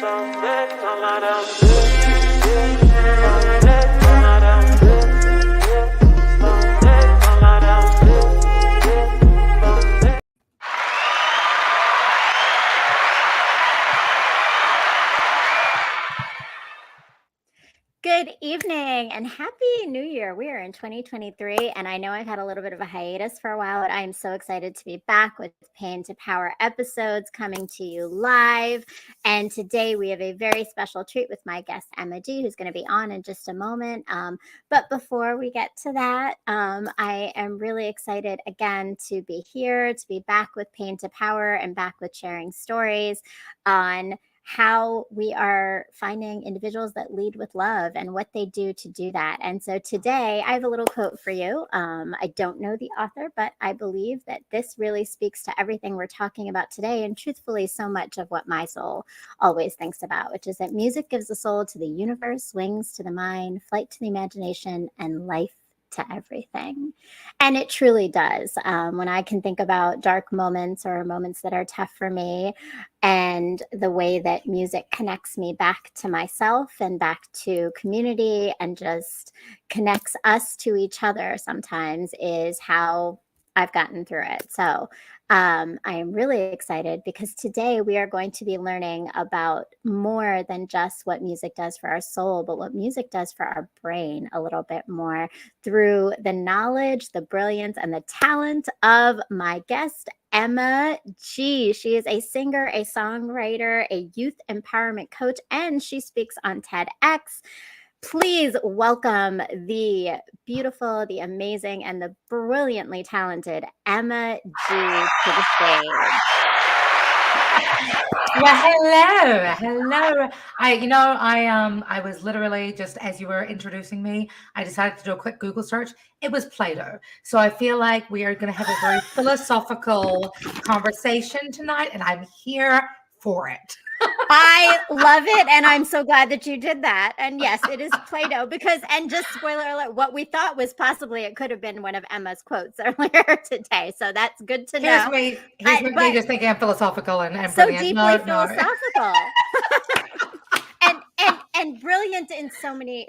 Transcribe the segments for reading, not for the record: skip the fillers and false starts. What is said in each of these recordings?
Good evening and Happy New Year. We are in 2023, and I know I've had a little bit of a hiatus for a while, but I am so excited to be back with Pain to Power episodes coming to you live. And today we have a very special treat with my guest, Emma G, who's going to be on in just a moment. But before we get to that, I am really excited again to be here, to be back with Pain to Power and back with sharing stories on how we are finding individuals that lead with love and what they do to do that. And so today I have a little quote for you. I don't know the author, but I believe that this really speaks to everything we're talking about today, and truthfully so much of what my soul always thinks about, which is that music gives the soul to the universe, wings to the mind, flight to the imagination, and life to everything. And it truly does. When I can think about dark moments or moments that are tough for me, and the way that music connects me back to myself and back to community and just connects us to each other sometimes, is how I've gotten through it. So I am really excited because today we are going to be learning about more than just what music does for our soul, but what music does for our brain a little bit more through the knowledge, the brilliance, and the talent of my guest, Emma G. She is a singer, a songwriter, a youth empowerment coach, and she speaks on TEDx. Please welcome the beautiful, the amazing, and the brilliantly talented Emma G to the stage. Well, hello. I was literally just as you were introducing me, I decided to do a quick Google search. It was Plato. So I feel like we are going to have a very philosophical conversation tonight, and I'm here for it. I love it, and I'm so glad that you did that. And yes, it is Plato, because, and just spoiler alert, what we thought was possibly it could have been one of Emma's quotes earlier today. So that's good to know. Here's me just thinking I'm philosophical and so brilliant. deeply philosophical. And brilliant in so many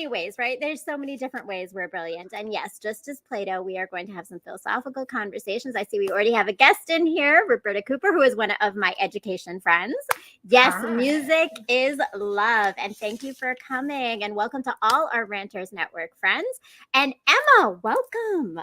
ways, right? There's so many different ways we're brilliant. And yes, just as Plato, we are going to have some philosophical conversations. I see we already have a guest in here, Roberta Cooper, who is one of my education friends. Yes, Hi. Music is love. And thank you for coming. And welcome to all our Ranters Network friends. And Emma, welcome.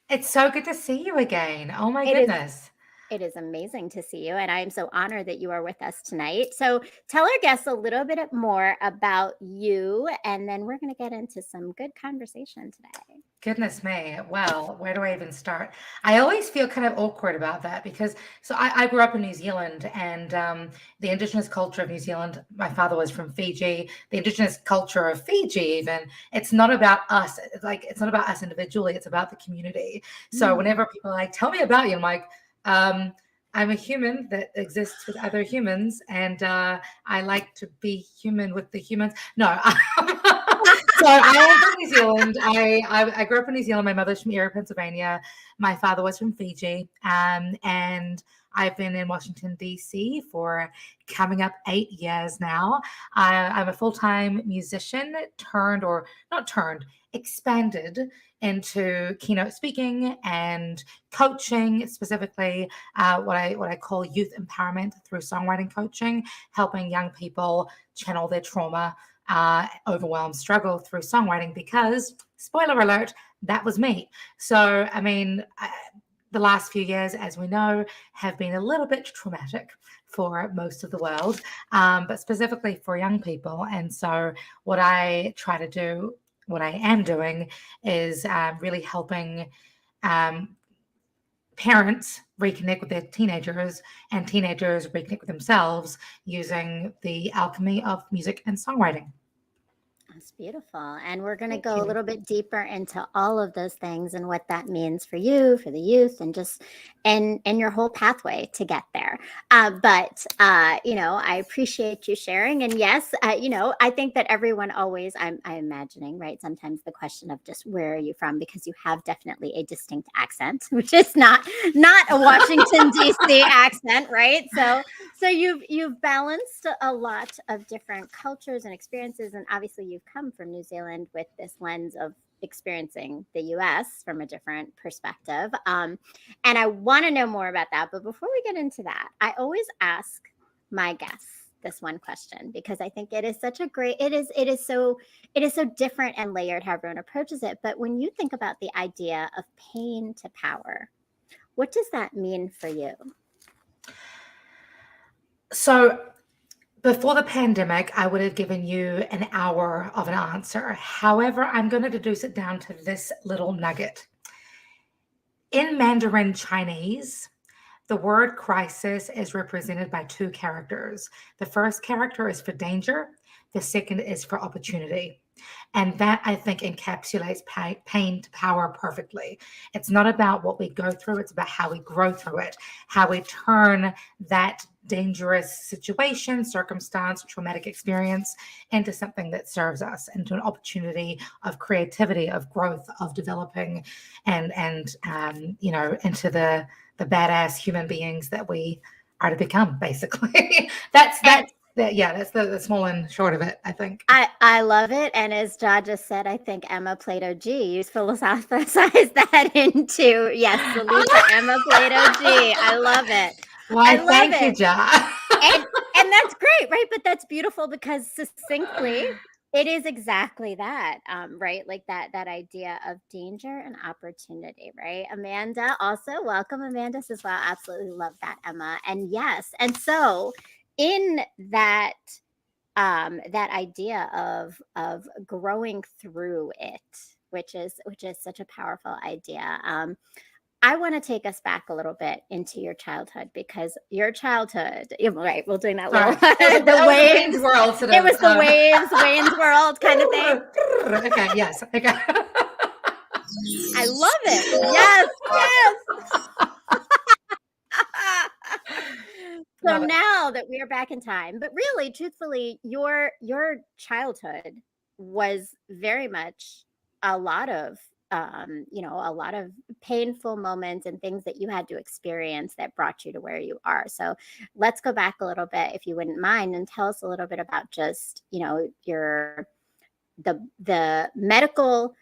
It's so good to see you again. Oh my goodness. It is amazing to see you, and I am so honored that you are with us tonight. So tell our guests a little bit more about you, and then we're going to get into some good conversation today. Goodness me. Well, where do I even start? I always feel kind of awkward about that because I grew up in New Zealand, and the Indigenous culture of New Zealand, my father was from Fiji, the Indigenous culture of Fiji even, it's not about us. It's not about us individually, it's about the community. So whenever people are like, tell me about you, I'm like, I'm a human that exists with other humans, and I like to be human with the humans. No. So I am from New Zealand. I grew up in New Zealand. My mother's from Erie, Pennsylvania. My father was from Fiji. And I've been in Washington, D.C. for coming up 8 years now. I'm a full-time musician, expanded into keynote speaking and coaching, specifically what I call youth empowerment through songwriting coaching, helping young people channel their trauma, overwhelm, struggle through songwriting, because, spoiler alert, that was me. So, I mean, the last few years, as we know, have been a little bit traumatic for most of the world, but specifically for young people. And so what I try to do, what I am doing, is really helping parents reconnect with their teenagers, and teenagers reconnect with themselves using the alchemy of music and songwriting. That's beautiful. And we're going to go a little bit deeper into all of those things and what that means for you, for the youth, and just and your whole pathway to get there. But I appreciate you sharing. And yes, I think that everyone always, I'm imagining, right? Sometimes the question of just where are you from, because you have definitely a distinct accent, which is not a Washington, D.C. accent, right? So So you've balanced a lot of different cultures and experiences, and obviously you've come from New Zealand with this lens of experiencing the U.S. from a different perspective. And I want to know more about that. But before we get into that, I always ask my guests this one question because I think it is such a great. It is so different and layered how everyone approaches it. But when you think about the idea of pain to power, what does that mean for you? So before the pandemic, I would have given you an hour of an answer. However, I'm going to deduce it down to this little nugget. In Mandarin Chinese, the word crisis is represented by two characters. The first character is for danger, the second is for opportunity. And that, I think, encapsulates pain to power perfectly. It's not about what we go through, it's about how we grow through it, how we turn that dangerous situation, circumstance, traumatic experience into something that serves us, into an opportunity of creativity, of growth, of developing, and into the badass human beings that we are to become, basically. that's the small and short of it, I think. I love it. And as Ja just said, I think Emma Plato G, you philosophized that into, yes, salute to Emma Plato G. I love it. Why, thank you, Ja. And that's great, right? But that's beautiful because succinctly, it is exactly that, right? Like that idea of danger and opportunity, right? Amanda, also welcome. Amanda says, "Wow, absolutely love that, Emma." And yes, and so in that that idea of growing through it, which is such a powerful idea. I want to take us back a little bit into your childhood because your childhood, right? We're doing that little the waves world. Sort of, it was the waves, Wayne's World kind of thing. Okay, yes, okay. I love it. Yes, yes. So now that we are back in time, but really, truthfully, your childhood was very much a lot of a lot of painful moments and things that you had to experience that brought you to where you are. So let's go back a little bit, if you wouldn't mind, and tell us a little bit about just the medical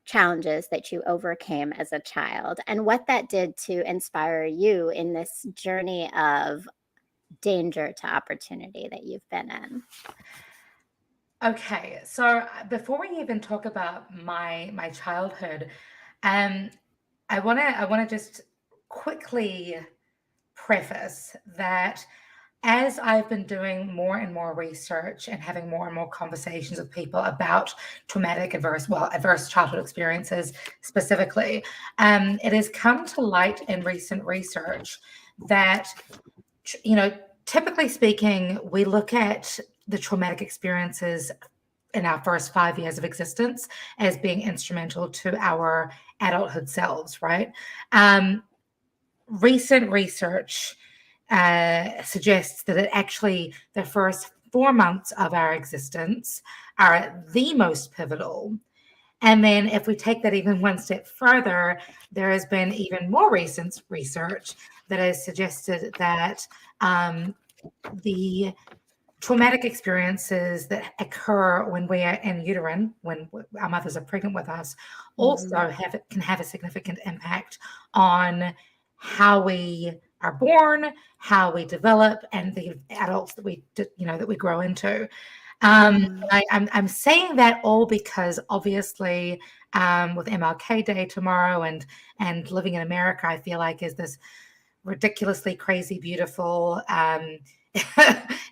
challenges that you overcame as a child and what that did to inspire you in this journey of danger to opportunity that you've been in. Okay, so before we even talk about my childhood, I want to just quickly preface that as I've been doing more and more research and having more and more conversations with people about traumatic adverse childhood experiences specifically, it has come to light in recent research that, typically speaking, we look at the traumatic experiences in our first 5 years of existence as being instrumental to our adulthood selves, right? Recent research suggests that actually the first 4 months of our existence are the most pivotal. And then if we take that even one step further, there has been even more recent research that has suggested that the traumatic experiences that occur when we are in utero, when our mothers are pregnant with us, also can have a significant impact on how we are born, how we develop, and the adults that we grow into. I'm saying that all because obviously with MLK Day tomorrow and living in America, I feel like is this ridiculously crazy, beautiful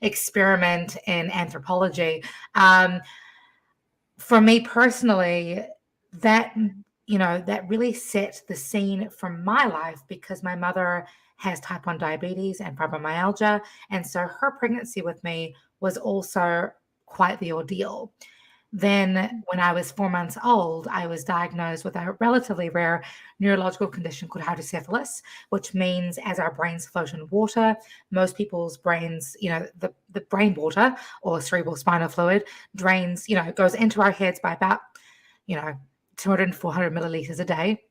experiment in anthropology. For me personally, that really set the scene for my life because my mother has type 1 diabetes and fibromyalgia, and so her pregnancy with me was also quite the ordeal. Then when I was 4 months old, I was diagnosed with a relatively rare neurological condition called hydrocephalus, which means as our brains float in water, most people's brains, the brain water or cerebral spinal fluid drains, goes into our heads by about, 200 and 400 milliliters a day,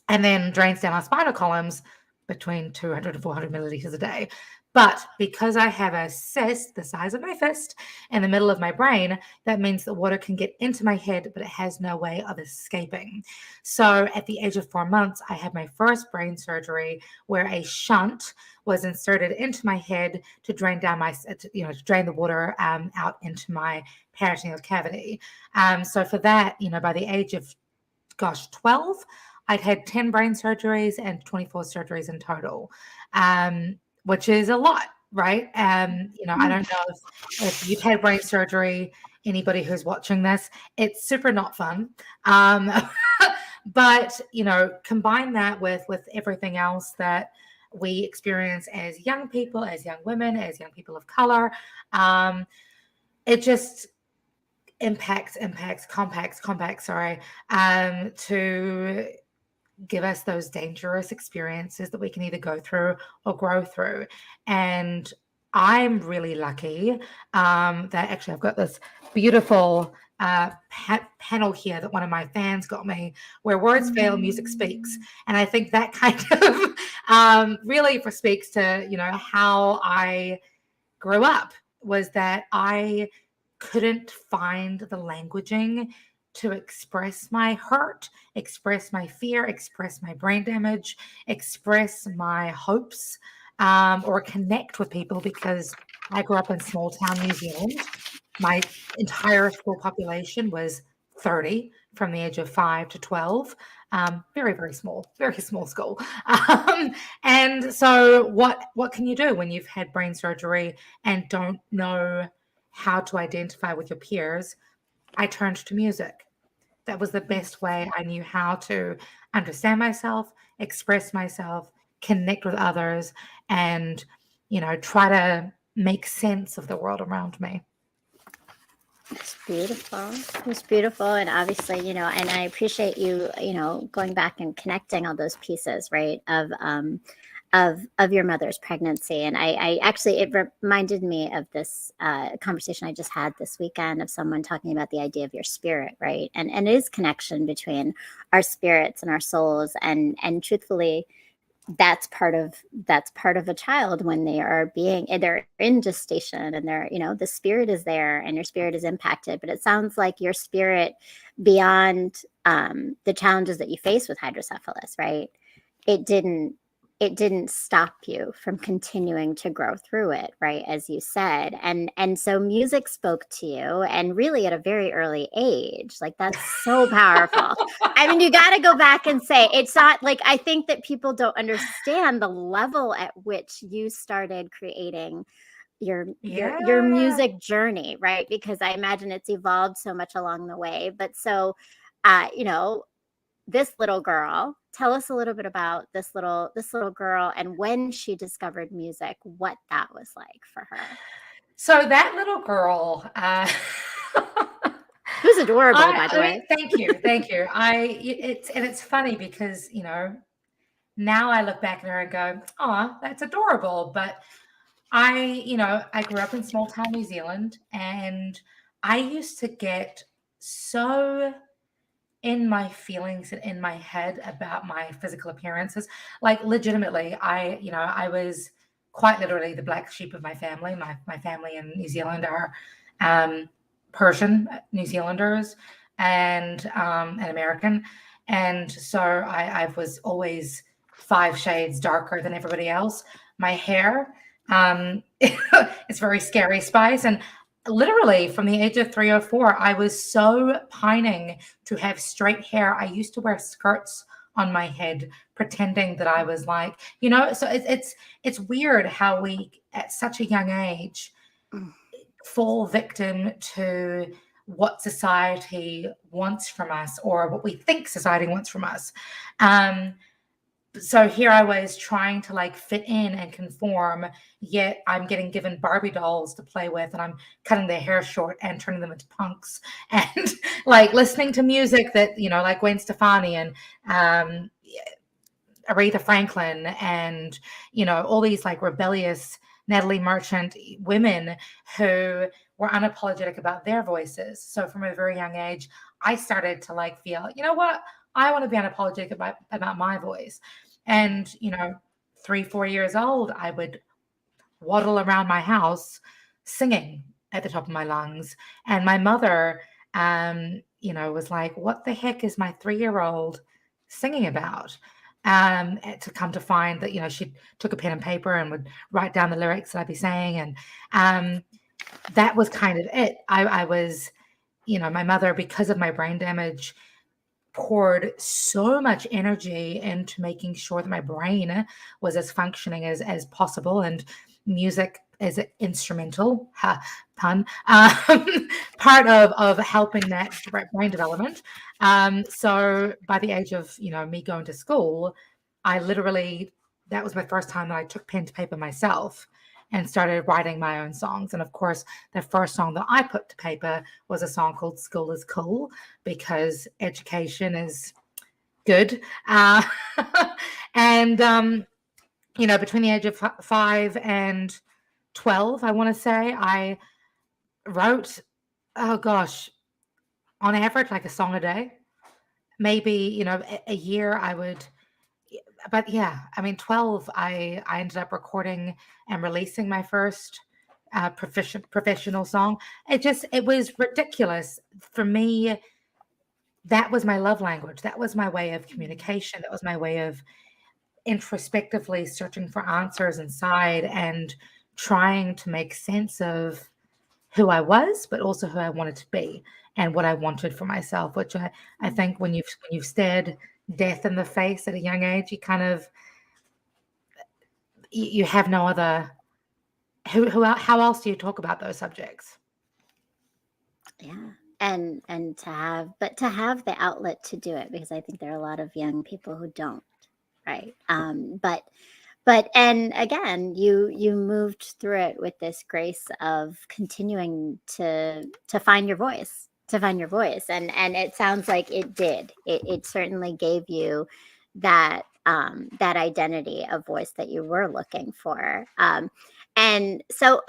and then drains down our spinal columns between 200 and 400 milliliters a day. But because I have a cyst the size of my fist in the middle of my brain, that means that water can get into my head, but it has no way of escaping. So at the age of 4 months, I had my first brain surgery where a shunt was inserted into my head to drain down to drain the water out into my peritoneal cavity. So for that, by the age of, 12, I'd had 10 brain surgeries and 24 surgeries in total. Which is a lot, right? I don't know if you've had brain surgery, anybody who's watching this, it's super not fun. Um, but combine that with everything else that we experience as young people, as young women, as young people of color. It just compacts, sorry, to give us those dangerous experiences that we can either go through or grow through. And I'm really lucky that actually I've got this beautiful panel here that one of my fans got me, where words fail, music speaks. And I think that kind of really speaks to, how I grew up, was that I couldn't find the languaging to express my hurt, express my fear, express my brain damage, express my hopes, or connect with people, because I grew up in small town New Zealand. My entire school population was 30 from the age of 5 to 12. Very, very small school. And so what can you do when you've had brain surgery and don't know how to identify with your peers? I turned to music. That was the best way I knew how to understand myself, express myself, connect with others, and, try to make sense of the world around me. It's beautiful. It's beautiful. And obviously, and I appreciate you, going back and connecting all those pieces, right, of your mother's pregnancy. And I actually, it reminded me of this conversation I just had this weekend of someone talking about the idea of your spirit, right? And it is connection between our spirits and our souls. And truthfully, that's part of a child when they're in gestation, and the spirit is there and your spirit is impacted. But it sounds like your spirit, beyond the challenges that you face with hydrocephalus, right? It didn't stop you from continuing to grow through it, right? As you said. And so music spoke to you, and really at a very early age. Like, that's so powerful. I mean, you got to go back and say, it's not like, I think that people don't understand the level at which you started creating your music journey, right? Because I imagine it's evolved so much along the way. But so, this little girl, tell us a little bit about this little girl and when she discovered music, what that was like for her. So that little girl, who's adorable, by the way. Thank you. It's funny because, now I look back at her and go, oh, that's adorable. But I grew up in small town New Zealand, and I used to get so in my feelings and in my head about my physical appearances. Like, legitimately, I was quite literally the black sheep of my family. My family in New Zealand are Persian New Zealanders and American. And so I was always 5 shades darker than everybody else. My hair, it's very scary spice. And literally from the age of 3 or 4, I was so pining to have straight hair. I used to wear skirts on my head, pretending that I was like, so it's weird how we at such a young age fall victim to what society wants from us, or what we think society wants from us. So here I was trying to fit in and conform, yet I'm getting given Barbie dolls to play with, and I'm cutting their hair short and turning them into punks, and listening to music that, like Gwen Stefani and Aretha Franklin, and, all these rebellious Natalie Merchant women who were unapologetic about their voices. So from a very young age, I started to feel, what? I want to be unapologetic about my voice. And, 3, 4 years old, I would waddle around my house singing at the top of my lungs. And my mother, was like, what the heck is my 3-year-old singing about? To come to find that, she took a pen and paper and would write down the lyrics that I'd be saying. And that was kind of it. I was, my mother, because of my brain damage, poured so much energy into making sure that my brain was as functioning as possible, and music is an instrumental pun part of helping that brain development. So by the age of me going to school, I literally, that was my first time that I took pen to paper myself and started writing my own songs. And of course, the first song that I put to paper was a song called School is Cool, because education is good. And, between the age of 5 and 12, I want to say, I wrote, oh gosh, on average, like a song a day. Maybe, a year I would, but yeah, I mean, 12, I ended up recording and releasing my first professional song. It was ridiculous for me. That was my love language. That was my way of communication. That was my way of introspectively searching for answers inside and trying to make sense of who I was, but also who I wanted to be and what I wanted for myself, which I think when you've stared death in the face at a young age, you kind of, you have no other, how else do you talk about those subjects? Yeah. And to have the outlet to do it, because I think there are a lot of young people who don't, right? And again, you moved through it with this grace of continuing to find your voice, and it sounds like it did. It certainly gave you that that identity of voice that you were looking for. And so,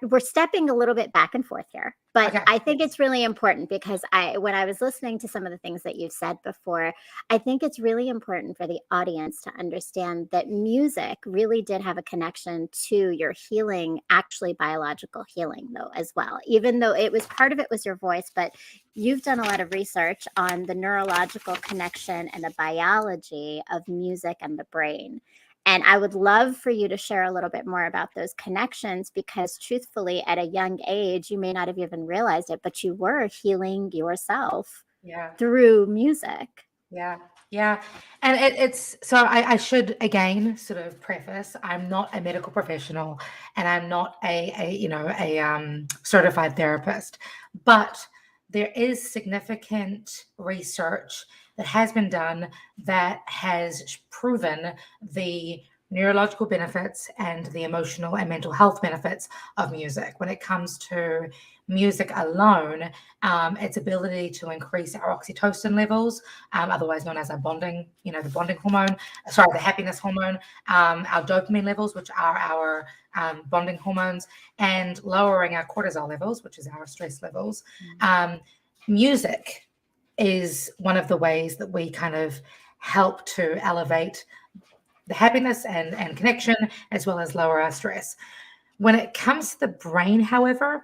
we're stepping a little bit back and forth here, but Okay. I think it's really important, because when I was listening to some of the things that you've said before, I think it's really important for the audience to understand that music really did have a connection to your healing, actually biological healing, though, as well. Even though it was part of it was your voice, but you've done a lot of research on the neurological connection and the biology of music and the brain. And I would love for you to share a little bit more about those connections, because truthfully, at a young age, you may not have even realized it, but you were healing yourself through music. Yeah. Yeah. And it's so I should again sort of preface, I'm not a medical professional and I'm not a certified therapist, but there is significant research that has been done that has proven the neurological benefits and the emotional and mental health benefits of music. When it comes to music alone, its ability to increase our oxytocin levels, otherwise known as our bonding, the bonding hormone, the happiness hormone, our dopamine levels, which are our bonding hormones, and lowering our cortisol levels, which is our stress levels. Music is one of the ways that we kind of help to elevate the happiness and connection, as well as lower our stress. When it comes to the brain, however,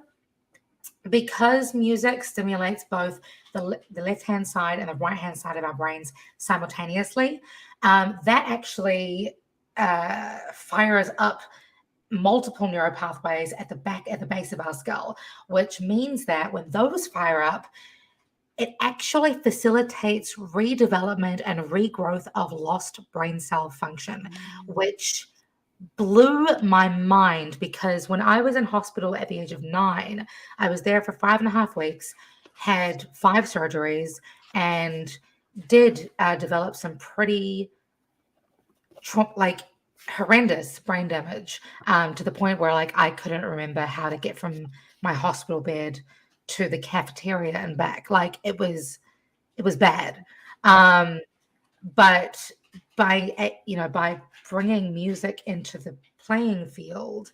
because music stimulates both the left-hand side and the right-hand side of our brains simultaneously, that actually fires up multiple neuropathways at the base of our skull, which means that when those fire up, it actually facilitates redevelopment and regrowth of lost brain cell function, which blew my mind, because when I was in hospital at the age of 9, I was there for 5.5 weeks, had 5 surgeries, and did develop some pretty horrendous brain damage, to the point where I couldn't remember how to get from my hospital bed to the cafeteria and back. It was bad. But by bringing music into the playing field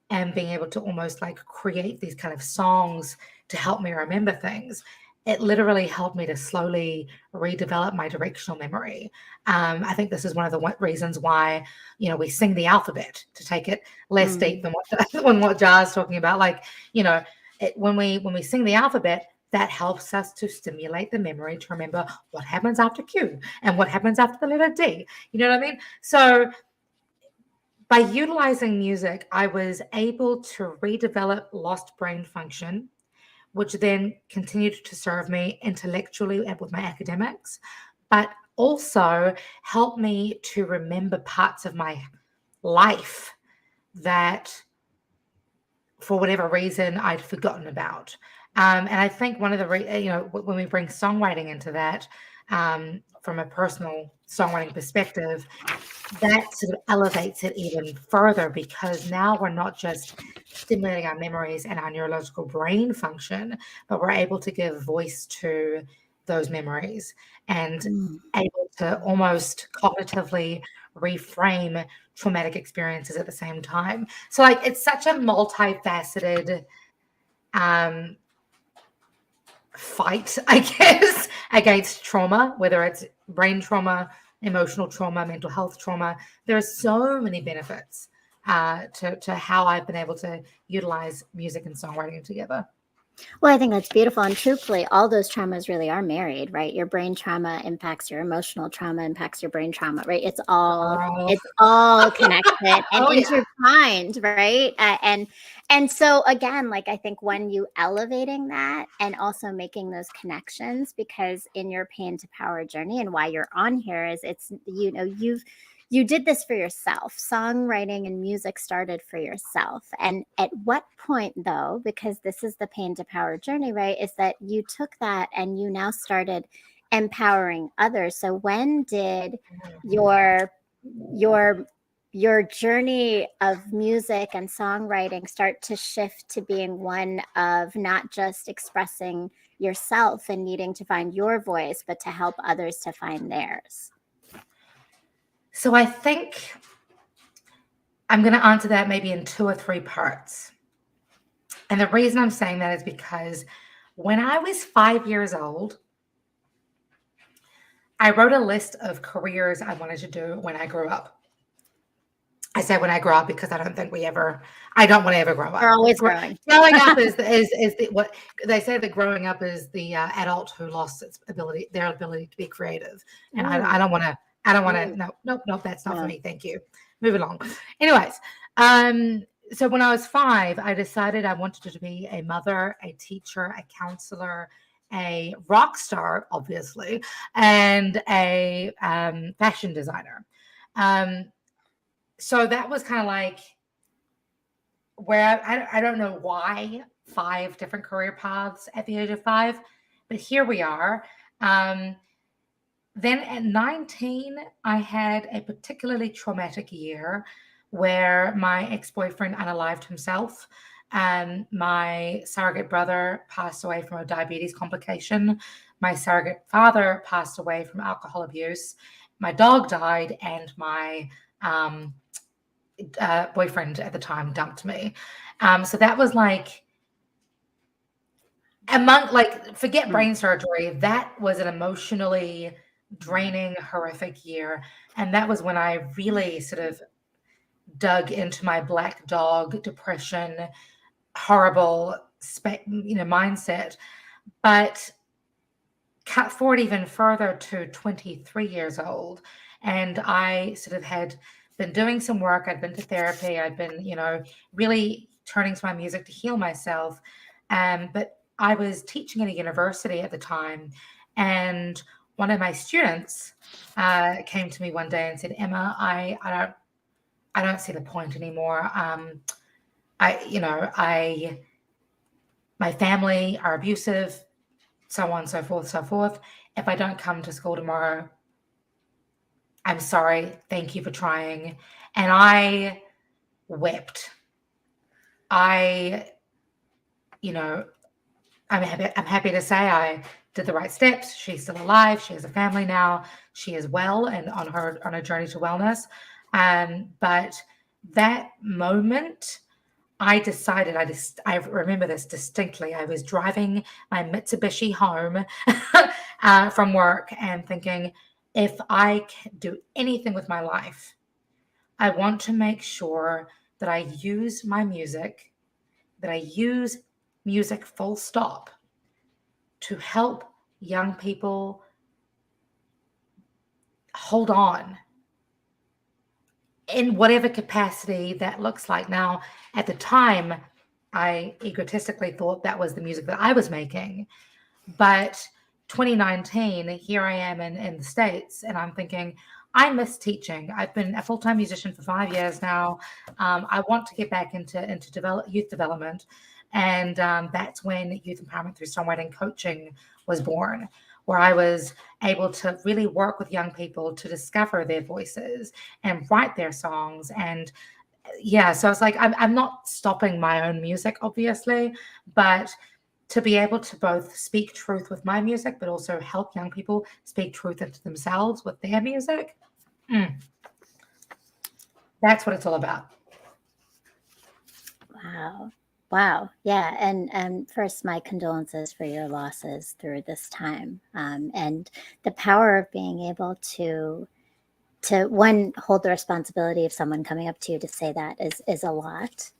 and being able to almost create these kind of songs to help me remember things, it literally helped me to slowly redevelop my directional memory. I think this is one of the reasons why, we sing the alphabet, to take it less deep than what Jar's talking about. Like, when we sing the alphabet, that helps us to stimulate the memory to remember what happens after Q and what happens after the letter D. You know what I mean? So by utilizing music, I was able to redevelop lost brain function, which then continued to serve me intellectually and with my academics, but also helped me to remember parts of my life that, for whatever reason, I'd forgotten about. And I think one of the, when we bring songwriting into that, from a personal songwriting perspective, that sort of elevates it even further, because now we're not just stimulating our memories and our neurological brain function, but we're able to give voice to those memories and able to almost cognitively reframe traumatic experiences at the same time. So like, it's such a multifaceted fight, I guess, against trauma, whether it's brain trauma, emotional trauma, mental health trauma. There are so many benefits to how I've been able to utilize music and songwriting together. Well, I think that's beautiful. And truthfully, all those traumas really are married, right? Your brain trauma impacts your emotional trauma, impacts your brain trauma, right? It's all connected and intertwined, right? And so again, like, I think when you elevating that and also making those connections, because in your Pain to Power journey and why you're on here is you did this for yourself. Songwriting and music started for yourself. And at what point, though, because this is the Pain to Power journey, right, is that you took that and you now started empowering others. So when did your journey of music and songwriting start to shift to being one of not just expressing yourself and needing to find your voice, but to help others to find theirs? So I think I'm going to answer that maybe in 2 or 3 parts. And the reason I'm saying that is because when I was 5 years old, I wrote a list of careers I wanted to do when I grew up. I say when I grow up because I don't want to ever grow up. We're always growing. Growing up is what they say, that growing up is the adult who lost their ability to be creative. And I don't want to. Nope, that's not for me. Thank you. Move along. Anyways, so when I was 5, I decided I wanted to be a mother, a teacher, a counselor, a rock star, obviously, and a fashion designer. So that was kind of like where I don't know why 5 different career paths at the age of 5, but here we are. Then at 19, I had a particularly traumatic year where my ex-boyfriend unalived himself. My surrogate brother passed away from a diabetes complication. My surrogate father passed away from alcohol abuse. My dog died, and my boyfriend at the time dumped me. So that was like, forget brain surgery. That was an emotionally draining, horrific year. And that was when I really sort of dug into my black dog depression, horrible, mindset. But cut forward even further to 23 years old, and I sort of had been doing some work. I'd been to therapy. I'd been, really turning to my music to heal myself. But I was teaching at a university at the time, and one of my students came to me one day and said, "Emma, I don't see the point anymore. My family are abusive, so on, so forth, so forth. If I don't come to school tomorrow, I'm sorry. Thank you for trying." And I wept. I'm happy to say I did the right steps. She's still alive. She has a family now. She is well and on a journey to wellness. But that moment, I decided, I remember this distinctly. I was driving my Mitsubishi home from work and thinking, if I can do anything with my life, I want to make sure that I use my music, that I use music full stop to help young people hold on in whatever capacity that looks like. Now, at the time, I egotistically thought that was the music that I was making. But 2019, here I am in the States, and I'm thinking, I miss teaching. I've been a full-time musician for 5 years now. I want to get back into youth development, and that's when Youth Empowerment Through Songwriting Coaching was born, where I was able to really work with young people to discover their voices and write their songs. And yeah, so I was like, I'm not stopping my own music, obviously, but to be able to both speak truth with my music, but also help young people speak truth into themselves with their music. That's what it's all about. Wow. Wow. Yeah. And first, my condolences for your losses through this time. And the power of being able to one, hold the responsibility of someone coming up to you to say that is a lot.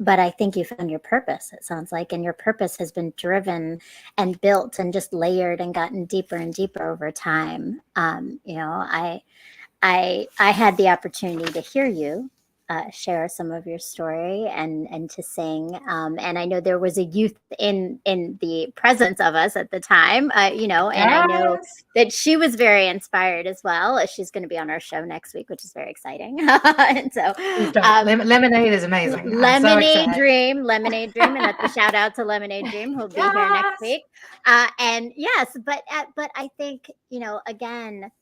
But I think you found your purpose, it sounds like, and your purpose has been driven and built and just layered and gotten deeper and deeper over time. I had the opportunity to hear you share some of your story and to sing. And I know there was a youth in the presence of us at the time, and I know that she was very inspired as well. She's going to be on our show next week, which is very exciting. And so Lemonade is amazing. Lemonade Dream, and that's a shout out to Lemonade Dream, who'll be here next week. And yes, but I think, again,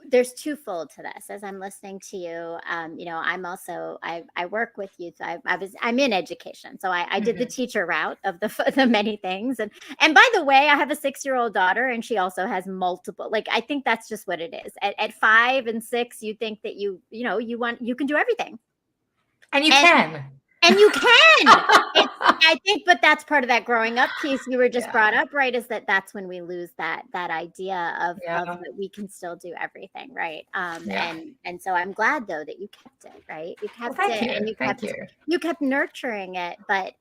there's twofold to this. As I'm listening to you, I'm also I work with youth. I'm in education, so I did the teacher route of the many things. And by the way, I have a 6-year-old daughter, and she also has multiple. Like, I think that's just what it is. At 5 and 6, you think that you can do everything, and you can. And you can. I think, but that's part of that growing up piece you were just brought up, right? Is that's when we lose that idea of that we can still do everything, right? And so I'm glad though that you kept it, right? You kept it, and you kept nurturing it, but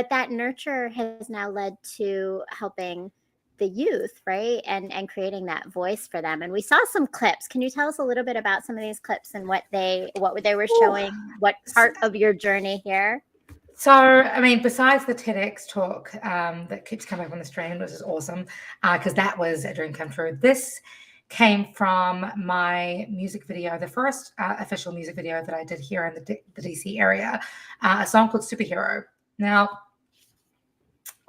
that nurture has now led to helping the youth, right? And creating that voice for them. And we saw some clips. Can you tell us a little bit about some of these clips and what they were showing, what part of your journey here? So, I mean, besides the TEDx talk that keeps coming up on the stream, which is awesome, because that was a dream come true. This came from my music video, the first official music video that I did here in the DC area, a song called Superhero. Now,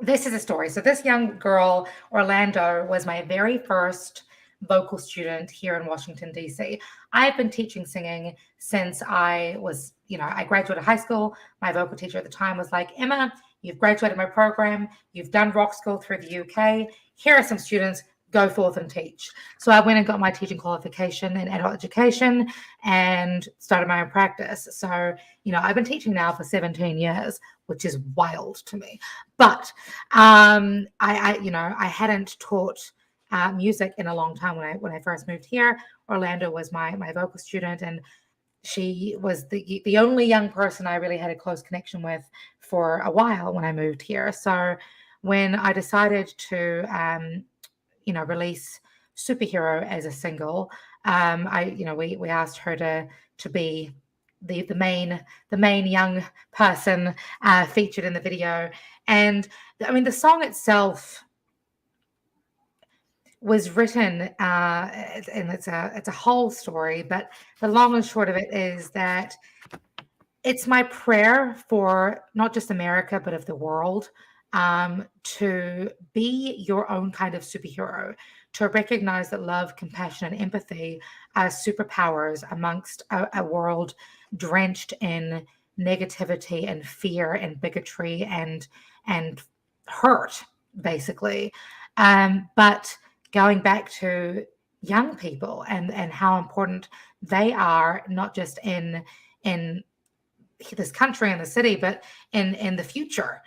this is a story. So this young girl, Orlando, was my very first vocal student here in Washington, D.C. I've been teaching singing since I was, I graduated high school. My vocal teacher at the time was like, Emma, you've graduated my program. You've done rock school through the UK. Here are some students. Go forth and teach. So I went and got my teaching qualification in adult education and started my own practice. So, I've been teaching now for 17 years, which is wild to me. But I hadn't taught music in a long time when I first moved here. Orlando was my vocal student, and she was the only young person I really had a close connection with for a while when I moved here. So when I decided to release Superhero as a single, we asked her to be the main young person featured in the video. And I mean, the song itself was written, and it's a whole story, but the long and short of it is that it's my prayer for not just America, but of the world, to be your own kind of superhero, to recognize that love, compassion, and empathy are superpowers amongst a world drenched in negativity and fear and bigotry and hurt, basically. But going back to young people and how important they are, not just in this country and the city, but in the future.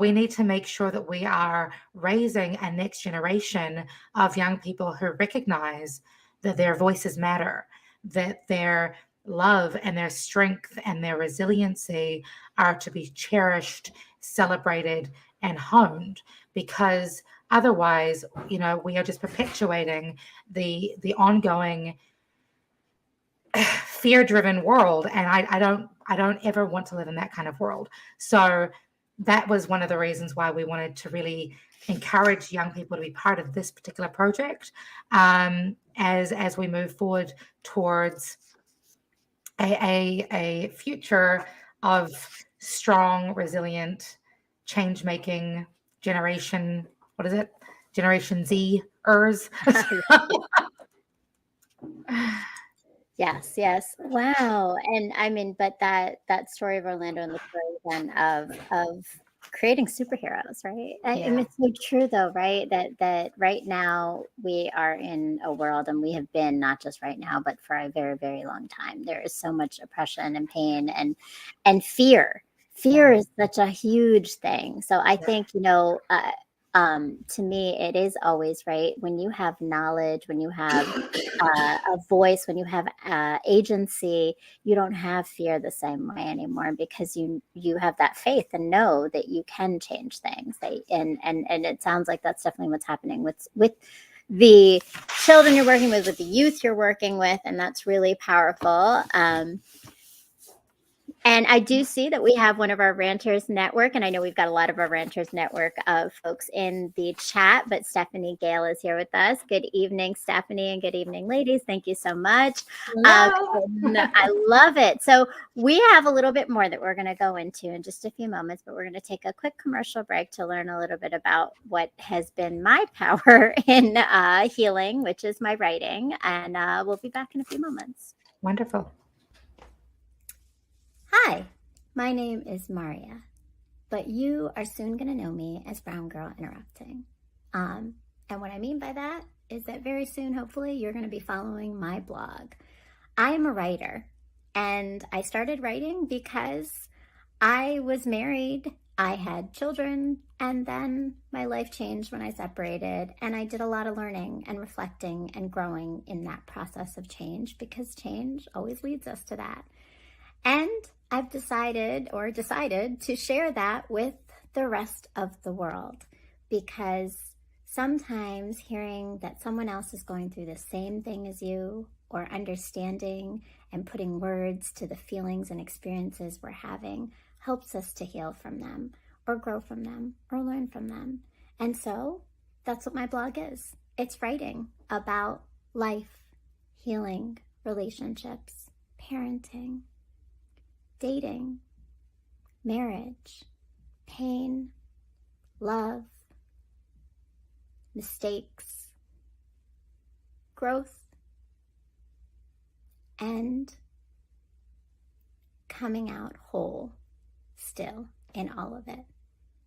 We need to make sure that we are raising a next generation of young people who recognize that their voices matter, that their love and their strength and their resiliency are to be cherished, celebrated, and honed, because otherwise, we are just perpetuating the ongoing fear-driven world, and I don't ever want to live in that kind of world. So that was one of the reasons why we wanted to really encourage young people to be part of this particular project, as we move forward towards a future of strong, resilient, change-making generation. What is it? Generation Z-ers. Yes. Wow. And I mean, but that story of Orlando and the story then of creating superheroes, right? I mean, it's so true though, right? That right now we are in a world, and we have been, not just right now, but for a very, very long time. There is so much oppression and pain and fear. Fear is such a huge thing. So I think, to me, it is always right when you have knowledge, when you have a voice, when you have agency, you don't have fear the same way anymore, because you have that faith and know that you can change things. And it sounds like that's definitely what's happening with the children you're working with the youth you're working with, and that's really powerful. And I do see that we have one of our Ranters Network, and I know we've got a lot of our Ranters Network of folks in the chat, but Stephanie Gale is here with us. Good evening, Stephanie, and good evening, ladies. Thank you so much. I love it. So we have a little bit more that we're going to go into in just a few moments, but we're going to take a quick commercial break to learn a little bit about what has been my power in healing, which is my writing, and we'll be back in a few moments. Wonderful. Hi, my name is Maria, but you are soon going to know me as Brown Girl Interrupting. And what I mean by that is that very soon, hopefully, you're going to be following my blog. I am a writer, and I started writing because I was married, I had children, and then my life changed when I separated, and I did a lot of learning and reflecting and growing in that process of change, because change always leads us to that. And I've decided to share that with the rest of the world, because sometimes hearing that someone else is going through the same thing as you, or understanding and putting words to the feelings and experiences we're having, helps us to heal from them, or grow from them, or learn from them. And so that's what my blog is. It's writing about life, healing, relationships, parenting, dating, marriage, pain, love, mistakes, growth, and coming out whole still in all of it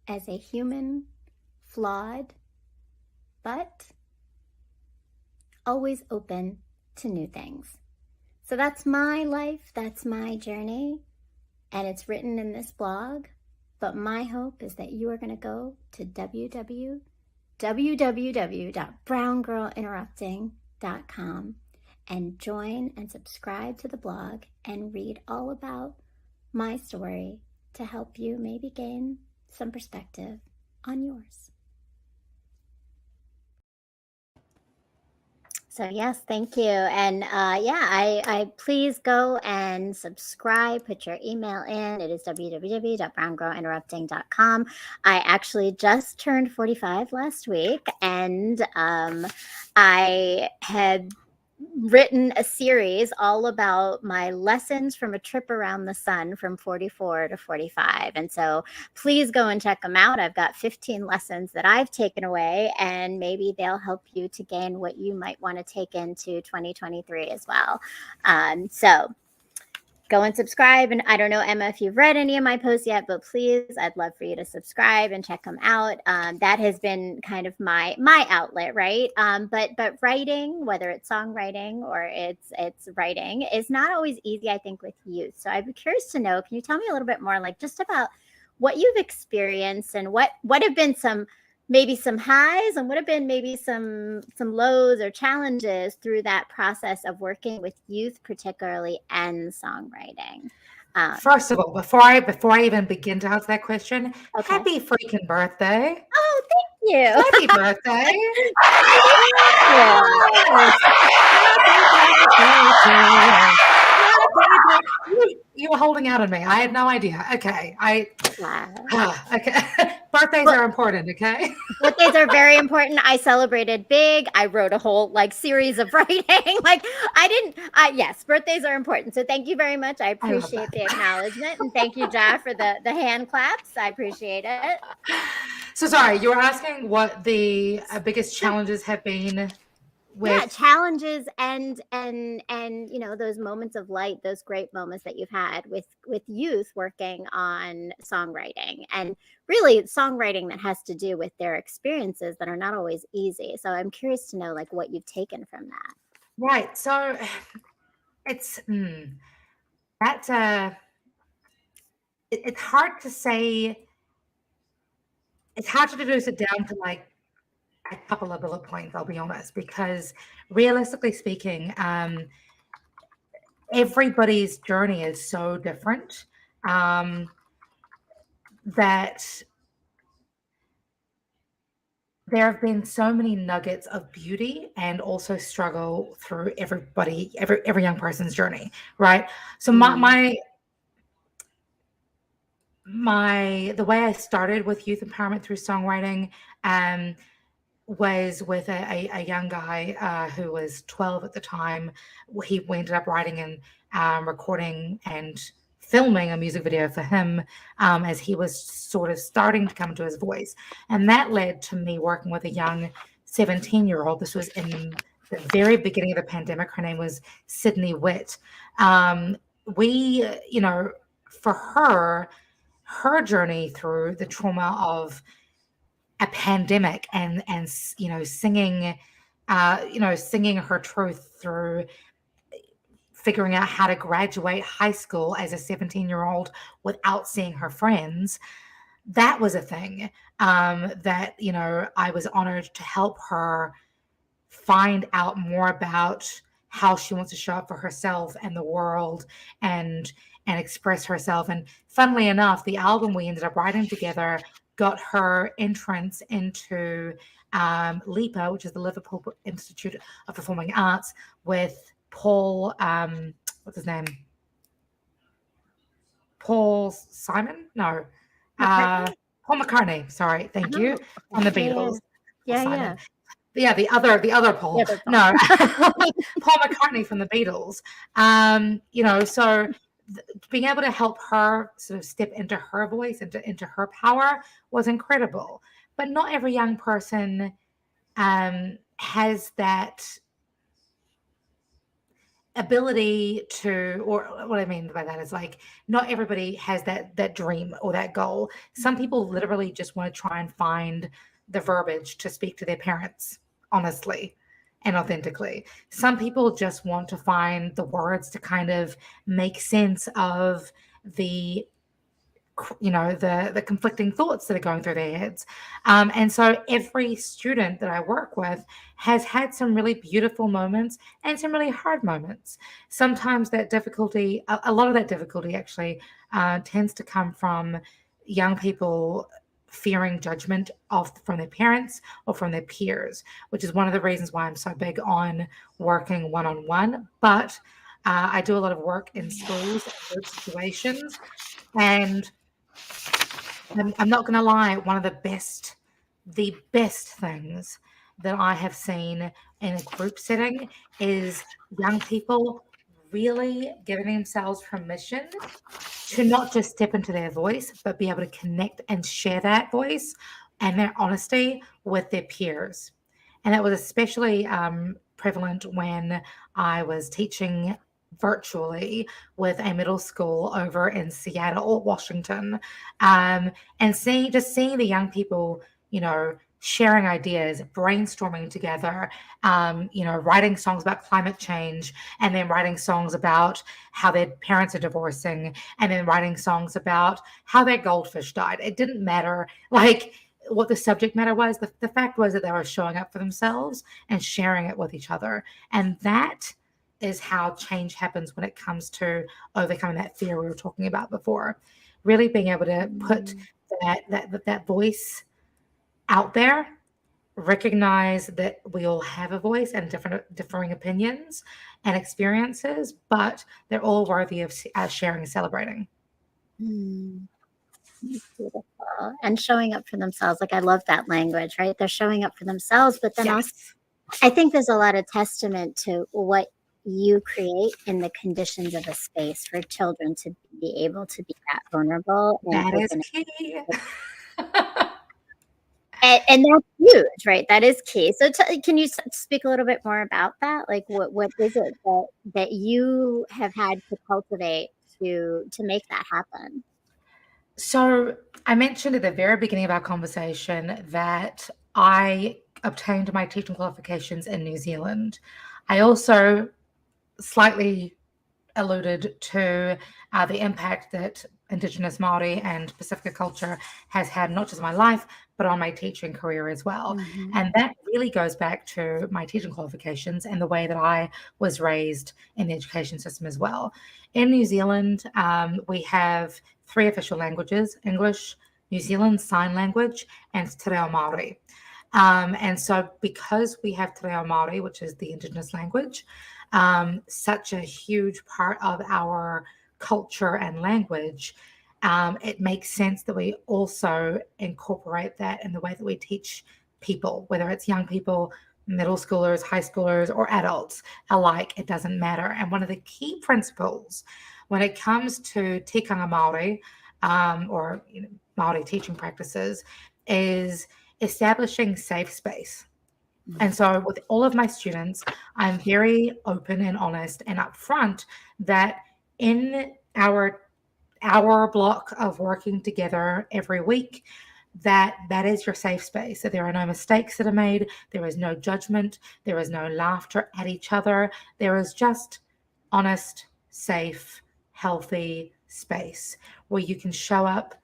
as a human, flawed, but always open to new things. So that's my life, that's my journey. And it's written in this blog, but my hope is that you are going to go to www.browngirlinterrupting.com and join and subscribe to the blog and read all about my story to help you maybe gain some perspective on yours. So yes, thank you. And I please go and subscribe, put your email in. It is www.browngirlinterrupting.com. I actually just turned 45 last week, and I had written a series all about my lessons from a trip around the sun from 44 to 45. And so please go and check them out. I've got 15 lessons that I've taken away, and maybe they'll help you to gain what you might want to take into 2023 as well. So go and subscribe. And I don't know, Emma, if you've read any of my posts yet, but please, I'd love for you to subscribe and check them out. That has been kind of my outlet, right? But writing, whether it's songwriting or it's writing, is not always easy, I think, with youth. So I'd be curious to know, can you tell me a little bit more, like just about what you've experienced and what have been maybe some highs and what have been maybe some lows or challenges through that process of working with youth particularly and songwriting? First of all, before I even begin to answer that question, Okay. happy freaking birthday. Oh, thank you. Happy birthday. You were holding out on me. I had no idea. Okay. Okay. Birthdays are important, okay? Birthdays are very important. I celebrated big. I wrote a whole series of writing. Yes, birthdays are important. So thank you very much. I appreciate the acknowledgement. And thank you, Ja, for the hand claps. I appreciate it. So sorry, you were asking what the biggest challenges have been with challenges and those moments of light, those great moments that you've had with youth working on songwriting, and really songwriting that has to do with their experiences that are not always easy. So I'm curious to know what you've taken from that. Right. So it's it's hard to say. It's hard to reduce it down to a couple of bullet points, I'll be honest, because realistically speaking, everybody's journey is so different that there have been so many nuggets of beauty and also struggle through every young person's journey, right? So the way I started with youth empowerment through songwriting was with a young guy who was 12 at the time. We ended up writing and recording and filming a music video for him as he was sort of starting to come to his voice. And that led to me working with a young 17-year-old. This was in the very beginning of the pandemic. Her name was Sydney Witt. We, for her journey through the trauma of a pandemic and singing her truth through figuring out how to graduate high school as a 17-year-old without seeing her friends, that was a thing that I was honored to help her find out more about how she wants to show up for herself and the world and express herself. And funnily enough, the album we ended up writing together got her entrance into LIPA, which is the Liverpool Institute of Performing Arts, with Paul, what's his name? Paul Simon? No. McCartney? Paul McCartney. Sorry. Thank you. On the Beatles. Yeah. Yeah, the other Paul. The other Paul. No, Paul McCartney from the Beatles. So being able to help her sort of step into her voice, into her power was incredible. But not every young person has that ability to, or what I mean by that is not everybody has that dream or that goal. Some people literally just want to try and find the verbiage to speak to their parents honestly and authentically. Some people just want to find the words to kind of make sense of the conflicting thoughts that are going through their heads. And so every student that I work with has had some really beautiful moments and some really hard moments. Sometimes that difficulty, a lot of that difficulty actually tends to come from young people fearing judgment from their parents or from their peers, which is one of the reasons why I'm so big on working one-on-one. But I do a lot of work in schools and group situations. And I'm not going to lie, one of the best things that I have seen in a group setting is young people really giving themselves permission to not just step into their voice, but be able to connect and share that voice and their honesty with their peers. And that was especially prevalent when I was teaching virtually with a middle school over in Seattle, Washington, um, and seeing the young people, sharing ideas, brainstorming together, writing songs about climate change, and then writing songs about how their parents are divorcing, and then writing songs about how their goldfish died. It didn't matter, like, what the subject matter was. The fact was that they were showing up for themselves and sharing it with each other. And that is how change happens when it comes to overcoming that fear we were talking about before. Really being able to put Mm. that voice out there, recognize that we all have a voice and differing opinions and experiences, but they're all worthy of sharing and celebrating. Mm. Beautiful. And showing up for themselves. Like, I love that language, right? They're showing up for themselves, but then also, Yes. I think there's a lot of testament to what you create in the conditions of a space for children to be able to be that vulnerable and That is open. key. And that's huge, right? That is key. So can you speak a little bit more about that? Like, what is it that you have had to cultivate to make that happen? So I mentioned at the very beginning of our conversation that I obtained my teaching qualifications in New Zealand. I also slightly alluded to the impact that Indigenous Māori and Pacifica culture has had, not just my life, but on my teaching career as well. Mhm. And that really goes back to my teaching qualifications and the way that I was raised in the education system as well. In New Zealand, we have three official languages: English, New Zealand Sign Language, and Te Reo Māori. And so, because we have Te Reo Māori, which is the Indigenous language, such a huge part of our culture and language, it makes sense that we also incorporate that in the way that we teach people, whether it's young people, middle schoolers, high schoolers, or adults alike. It doesn't matter. And one of the key principles when it comes to tikanga Māori, or Māori teaching practices, is establishing safe space. And so, with all of my students, I'm very open and honest and upfront that in our hour block of working together every week, that is your safe space. That there are no mistakes that are made, there is no judgment, there is no laughter at each other. There is just honest, safe, healthy space where you can show up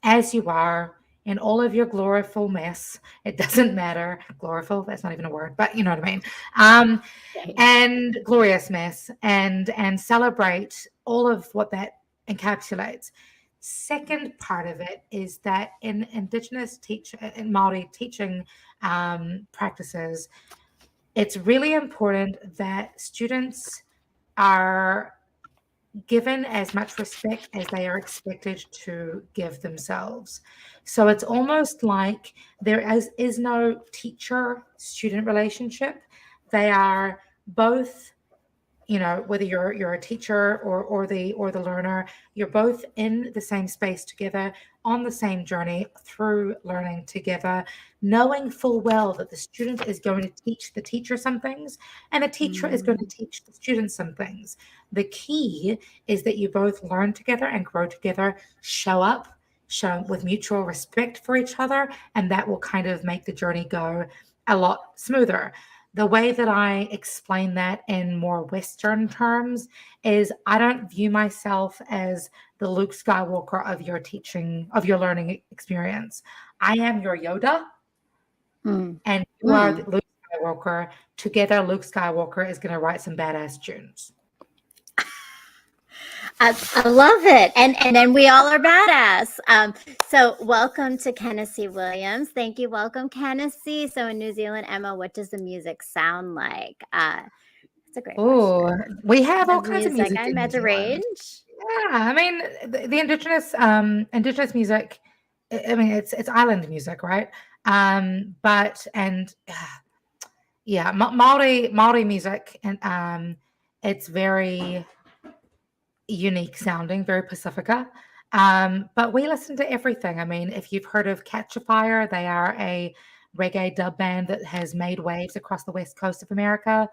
as you are in all of your gloriful mess. It doesn't matter. Gloriful, that's not even a word, but you know what I mean. Right. And glorious mess, and celebrate all of what that encapsulates. Second part of it is that in Indigenous in Māori teaching practices, it's really important that students are given as much respect as they are expected to give themselves. So it's almost like is no teacher-student relationship. They are both, whether you're a teacher or the learner, you're both in the same space together, on the same journey through learning together, knowing full well that the student is going to teach the teacher some things and the teacher is going to Mm. teach the student some things. The key is that you both learn together and grow together, show with mutual respect for each other, and that will kind of make the journey go a lot smoother. The way that I explain that in more Western terms is I don't view myself as the Luke Skywalker of your teaching, of your learning experience. I am your Yoda, Mm. and you are the Mm. Luke Skywalker. Together, Luke Skywalker is going to write some badass tunes. I love it. And then we all are badass. So welcome to Kennessy Williams. Thank you. Welcome, Kennessy. So in New Zealand, Emma, what does the music sound like? That's a great question. Oh, we have The all kinds of music, music I in New imagine Zealand. range. Yeah, I mean the indigenous music. I mean it's island music, right? But and yeah, Maori music, and it's very unique sounding, very Pacifica. But we listen to everything. I mean, if you've heard of Catch a Fire, they are a reggae dub band that has made waves across the west coast of America.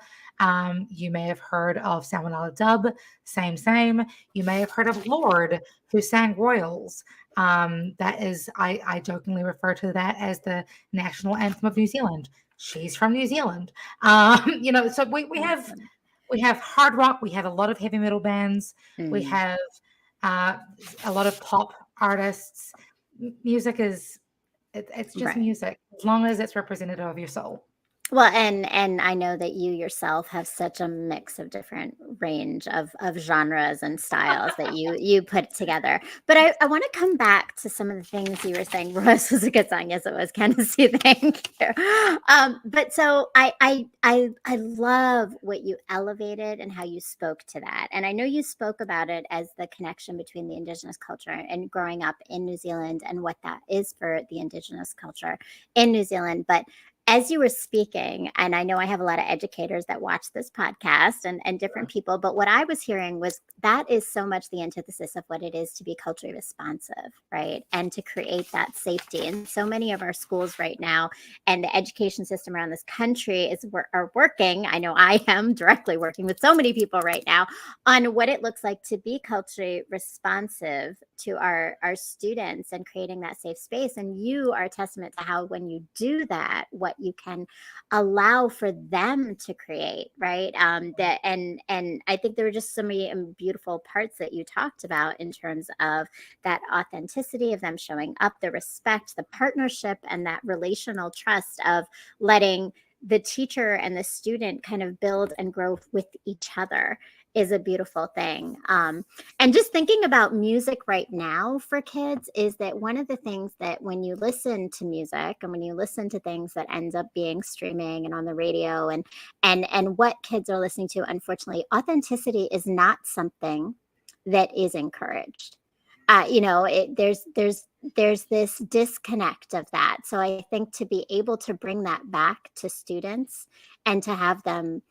You may have heard of Salmonella Dub, same. You may have heard of Lorde, who sang Royals. That is, I jokingly refer to that as the national anthem of New Zealand. She's from New Zealand. So we have hard rock, we have a lot of heavy metal bands, we have a lot of pop artists. Music it's just Right. music, as long as it's representative of your soul. Well, and I know that you yourself have such a mix of different range of genres and styles that you put together. But I want to come back to some of the things you were saying. Rose was a good song. Yes, it was. Candace, thank you. But so I love what you elevated and how you spoke to that. And I know you spoke about it as the connection between the Indigenous culture and growing up in New Zealand and what that is for the Indigenous culture in New Zealand. But as you were speaking, and I know I have a lot of educators that watch this podcast and different people, but what I was hearing was that is so much the antithesis of what it is to be culturally responsive, right? And to create that safety. And so many of our schools right now and the education system around this country are working. I know I am directly working with so many people right now on what it looks like to be culturally responsive to our students and creating that safe space. And you are a testament to how when you do that, what you can allow for them to create, right? And I think there were just so many beautiful parts that you talked about in terms of that authenticity of them showing up, the respect, the partnership, and that relational trust of letting the teacher and the student kind of build and grow with each other is a beautiful thing. And just thinking about music right now for kids is that one of the things that when you listen to music and when you listen to things that ends up being streaming and on the radio and what kids are listening to, unfortunately, authenticity is not something that is encouraged. There's this disconnect of that. So I think to be able to bring that back to students and to have them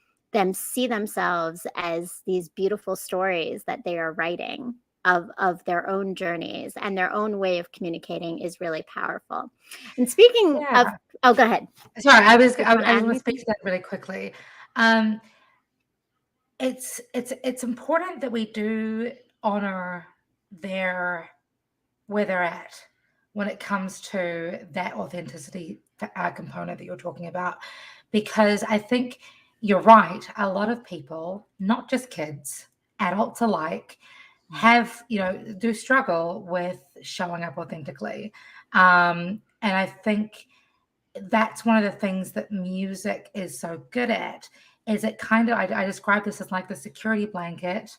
see themselves as these beautiful stories that they are writing of their own journeys and their own way of communicating is really powerful. And speaking of, go ahead. Sorry, I was going to speak to that really quickly. It's important that we do honor where they're at when it comes to that authenticity component that you're talking about, because I think you're right. A lot of people, not just kids, adults alike, do struggle with showing up authentically. And I think that's one of the things that music is so good at, is it kind of, I describe this as like the security blanket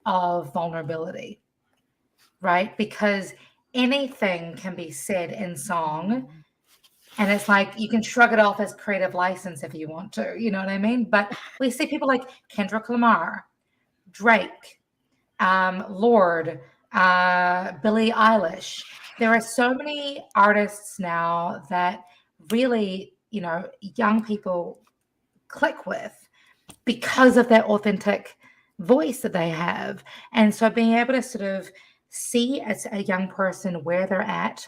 of vulnerability, right? Because anything can be said in song, and it's like you can shrug it off as creative license if you want to, you know what I mean? But we see people like Kendrick Lamar, Drake, Lorde, Billie Eilish. There are so many artists now that really, young people click with because of that authentic voice that they have. And so being able to sort of see as a young person where they're at,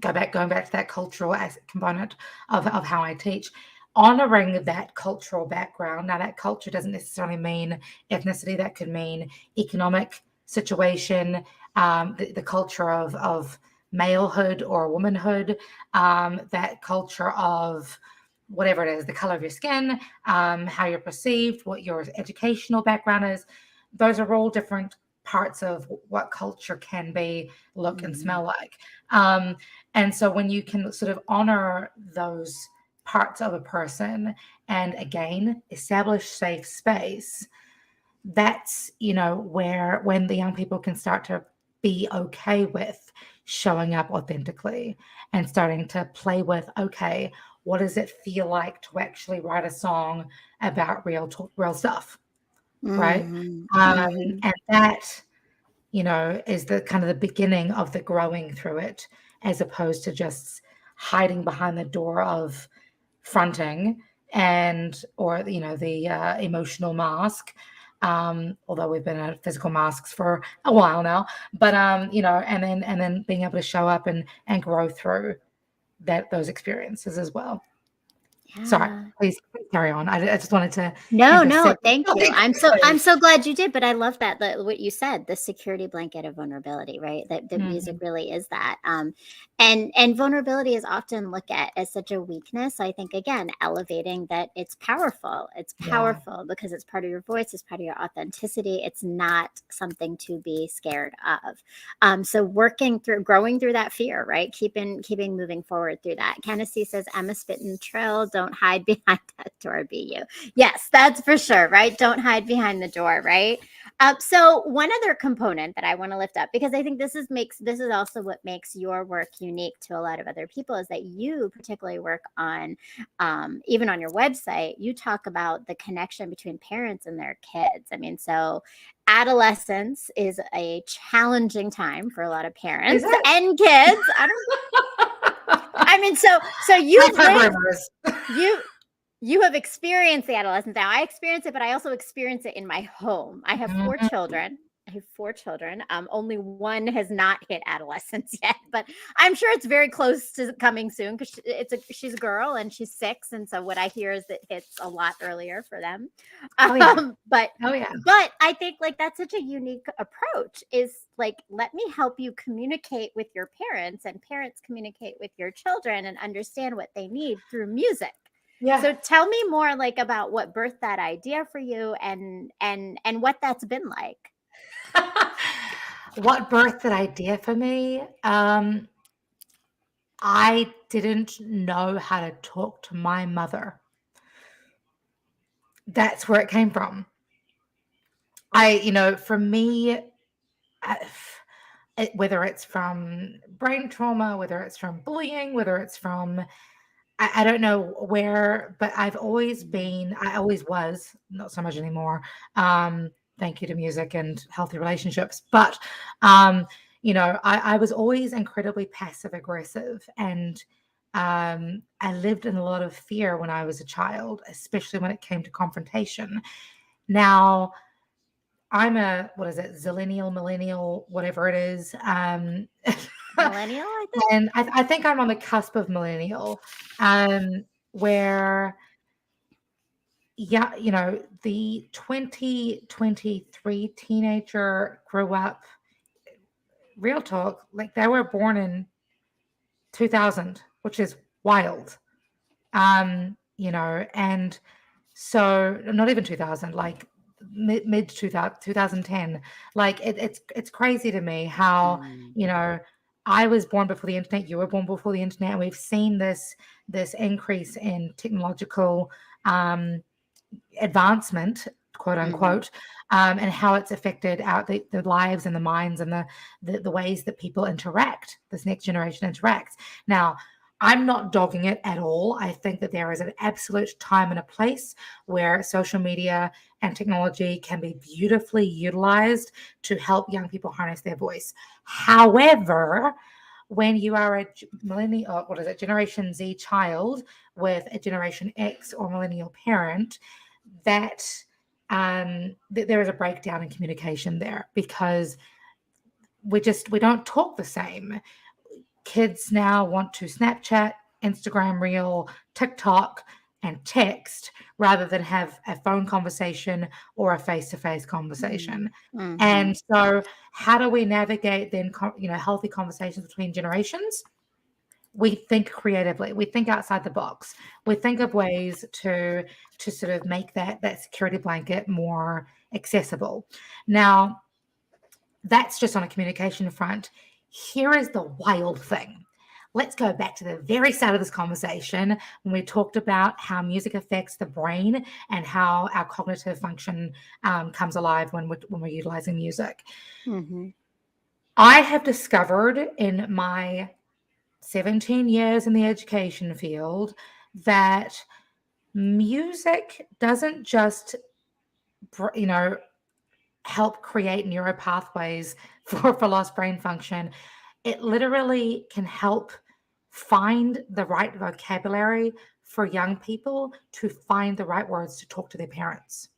going back to that cultural component of how I teach, honoring that cultural background. Now, that culture doesn't necessarily mean ethnicity. That could mean economic situation, the culture of malehood or womanhood, that culture of whatever it is, the color of your skin, how you're perceived, what your educational background is. Those are all different parts of what culture can be, look, and smell like. And so when you can sort of honor those parts of a person and again establish safe space, that's where when the young people can start to be okay with showing up authentically and starting to play with, okay, what does it feel like to actually write a song about real stuff, right? And that is the kind of the beginning of the growing through it, as opposed to just hiding behind the door of fronting or the emotional mask. Although we've been at physical masks for a while now, but and then being able to show up and grow through those experiences as well. Sorry, Yeah. please carry on. I just wanted to No, end this no, segment. thank you. I'm so glad you did, but I love that what you said, the security blanket of vulnerability, right? That music Mhm. really is that. And vulnerability is often looked at as such a weakness. So I think again, elevating that it's powerful. It's Yeah. powerful because it's part of your voice, it's part of your authenticity. It's not something to be scared of. So working through, growing through that fear, right? Keeping moving forward through that. Kennedy says, Emma Spitton Trill, don't hide behind that door, be you. Yes, that's for sure, right? Don't hide behind the door, right? So one other component that I want to lift up, because I think this is also what makes your work unique to a lot of other people, is that you particularly work on, even on your website, you talk about the connection between parents and their kids. I mean, so adolescence is a challenging time for a lot of Is parents it? and kids. I mean, so I've you've heard lived, rumors. you you have experienced the adolescence. Now I experience it, but I also experience it in my home. I have four Mhm. children. I have four children. Only one has not hit adolescence yet, but I'm sure it's very close to coming soon because she's a girl and she's 6, and so what I hear is that it hits a lot earlier for them. Oh yeah. But Oh yeah. I think like that's such a unique approach. Is like, let me help you communicate with your parents, and parents communicate with your children and understand what they need through music. Yeah. So tell me more like about what birthed that idea for you, and what that's been like. What birthed that idea for me? I didn't know how to talk to my mother. That's where it came from. For me, I- whether it's from brain trauma, whether it's from bullying, whether it's from, I don't know where, but I always was, not so much anymore. Thank you to music and healthy relationships. But, I was always incredibly passive aggressive. And I lived in a lot of fear when I was a child, especially when it came to confrontation. Now, I'm a, what is it, zillennial, millennial, whatever it is. Millennial, I think. And I think I'm on the cusp of millennial, where, yeah, the 2023 teenager grew up, real talk, like they were born in 2000, which is wild. And so not even 2000, like mid 2010. Like it's crazy to me how, Mm. you know, I was born before the internet, you were born before the internet, and we've seen this increase in technological um advancement, quote Mm-hmm. unquote, and how it's affected the lives and the minds and the ways that people interact, this next generation interacts. Now, I'm not dogging it at all. I think that there is an absolute time and a place where social media and technology can be beautifully utilized to help young people harness their voice. However, when you are a millennial, what is it, Generation Z child with a Generation X or millennial parent, that there is a breakdown in communication there because we don't talk the same. Kids now want to Snapchat, Instagram Reel, TikTok, and text rather than have a phone conversation or a face-to-face conversation. Mm-hmm. And so, how do we navigate then, healthy conversations between generations? We think creatively, we think outside the box, we think of ways to sort of make that security blanket more accessible. Now, that's just on a communication front. Here is the wild thing. Let's go back to the very start of this conversation when we talked about how music affects the brain and how our cognitive function comes alive when we're utilizing music. Mm-hmm. I have discovered in my 17 years in the education field that music doesn't just, you know, help create neural pathways for lost brain function. It literally can help find the right vocabulary for young people to find the right words to talk to their parents.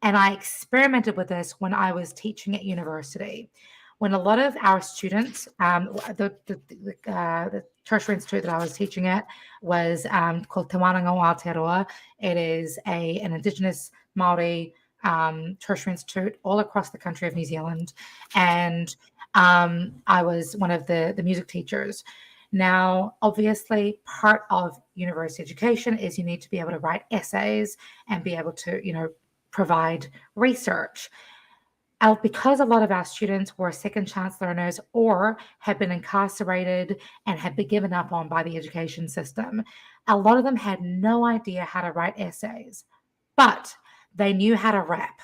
And I experimented with this when I was teaching at university. when a lot of our students, the tertiary institute that I was teaching at was called Te Wānanga o Aotearoa. It is an Indigenous Māori tertiary institute all across the country of New Zealand. And I was one of the music teachers. Now, obviously, part of university education is you need to be able to write essays and be able to, provide research. Because a lot of our students were second chance learners or had been incarcerated and had been given up on by the education system, a lot of them had no idea how to write essays, but they knew how to rap.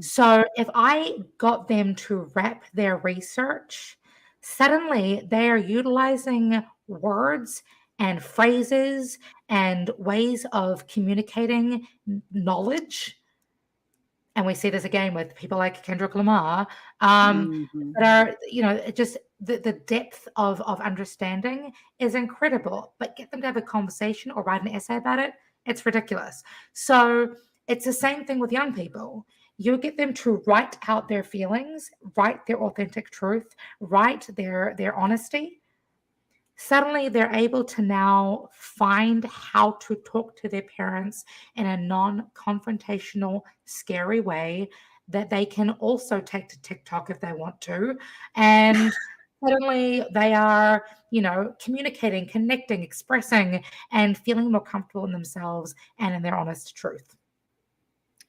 So if I got them to rap their research, suddenly they are utilizing words and phrases and ways of communicating knowledge. And we see this again with people like Kendrick Lamar, that are, just the depth of understanding is incredible. But get them to have a conversation or write an essay about it, it's ridiculous. So it's the same thing with young people. You get them to write out their feelings, write their authentic truth, write their honesty. Suddenly they're able to now find how to talk to their parents in a non-confrontational, scary way that they can also take to TikTok if they want to. And suddenly they are, communicating, connecting, expressing, and feeling more comfortable in themselves and in their honest truth.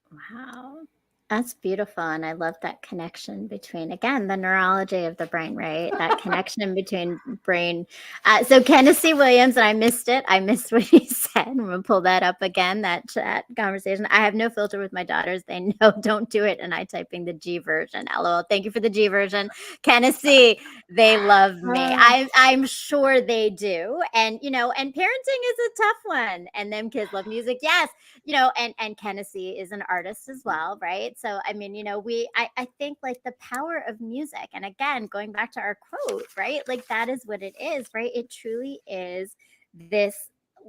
Wow. That's beautiful. And I love that connection between, again, the neurology of the brain, right? That connection between brain. So Kennessy Williams, and I missed it. I missed what he said. I'm going to pull that up again, that chat conversation. I have no filter with my daughters. They know don't do it. And I typing the G version. LOL. Thank you for the G version. Kennessy, they love me. I'm sure they do. And, and parenting is a tough one. And them kids love music. Yes. And Kennessy is an artist as well, right? So, I mean, I think like the power of music, and again, going back to our quote, right? Like that is what it is, right? It truly is this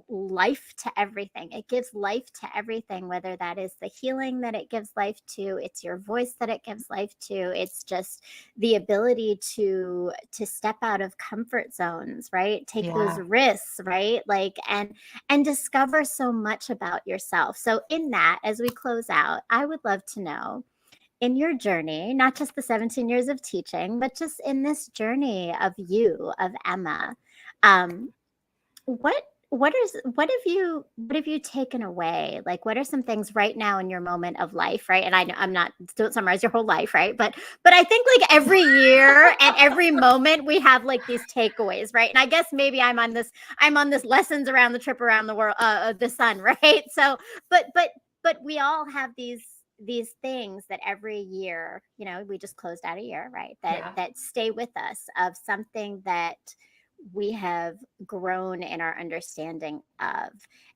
life to everything. It gives life to everything, whether that is the healing that it gives life to, it's your voice that it gives life to, it's just the ability to step out of comfort zones, right? Take those risks, right? Like and discover so much about yourself. So in that, as we close out, I would love to know, in your journey, not just the 17 years of teaching, but just in this journey of you, of Emma, what have you taken away? Like, what are some things right now in your moment of life, right? And I'm not, don't summarize your whole life, right? But I think like every year and every moment we have like these takeaways, right? And I guess maybe I'm on this lessons around the trip around the world, the sun, right? So, but we all have these things that every year, we just closed out a year, right? That stay with us, of something that we have grown in our understanding of.